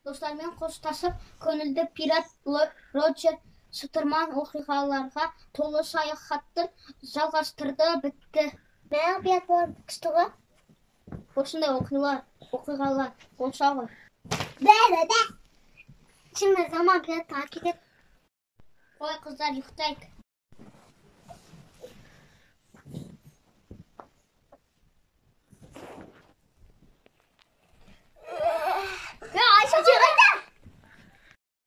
Dostlarмен қоштасып, көңілді пират Роджер Шытырман оқиғаларға толы саяхаттын жалғастырды, бітті. Мәңгі пират болып күшті ғой? Осындай оқиғалар болса ғой. Бәрі. Şimdi zaman piyat takip et. Ой, қыздар, ұйықтайық. Ayşe çığırdı.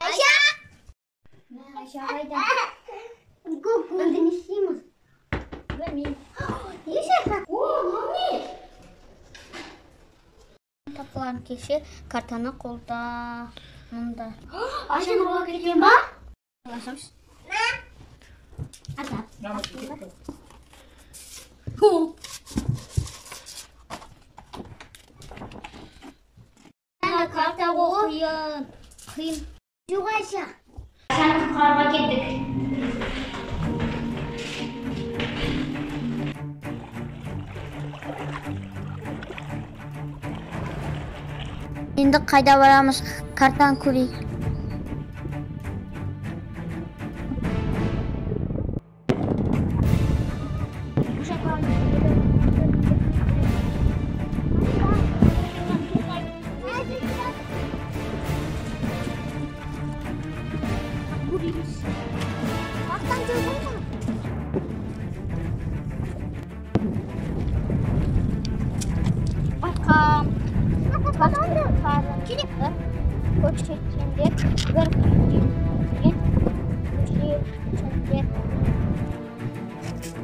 Ayşe! Ayşe қайда? Öldün işleyemiz. Білмеймін. Не шайқа? О, мамне! Тапылған кеше картаны қолда мұнда. Ayşe nұрға кеткен ба? Аласамыз. Карта қиын. Жоқ Ayşe. Ayşаны құтқаруға келдік. Енді қайда барамыз? Картаны көрейік.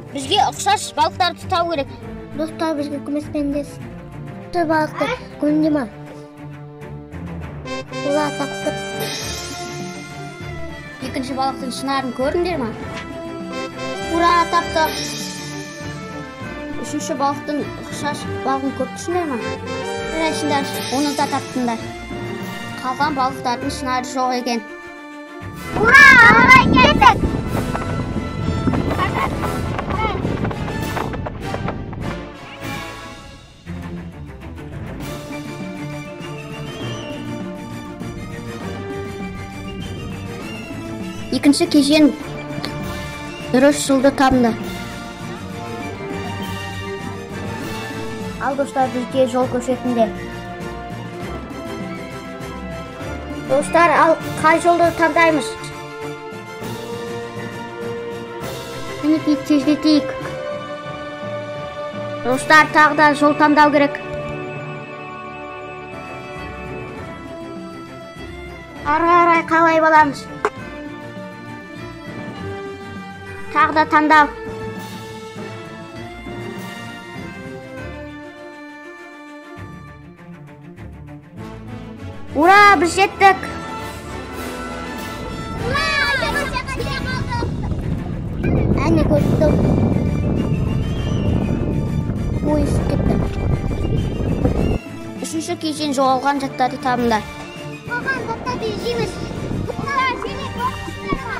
Бізге ұқсас балықтар тұтау керек. Достар бізге көмеспендес. Тұр балықты көрінде ма? Ура таптық. Екінші балықтың шынарын көрдіңдер ма? Ура таптық. Үшінші балықтың ұқсас балығын көрдіңдер ма? Жарайсыңдар, оны да таптыңдар. Қалған балықтардың шынары жоқ екен. Ура! Алай кеттік! Екінші кешен дұрыс жылды табынды. Ал достар, бізге жол көрсетіңдер. Достар, ал қай жолды таңдаймыз? Мінекей тездетейік. Достар, тағы да жол таңдау керек. Ары қарай қалай боламыз? Тағы да таңдау. Ура, біз жеттік. Әне көрдім. Пойыз кетті. Үшінші кешен жоғалған заттарды табыңдар. Оған заттарды іздейміз. Ура, сені көктірма.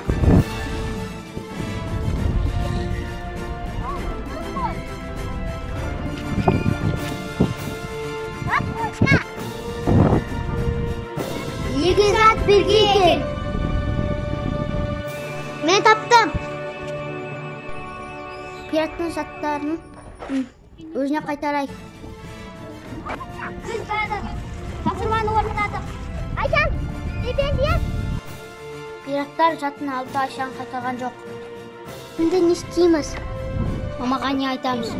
Екі зат бірге екен. Мен таптым. Пираттың заттарын өзіне қайтарайық. Тапсырманы орындадық. Айшан, стипендия? Пираттар затын алды, Айшаны қайтарған жоқ. Енді не істейміз? Мамаға не айтамыз?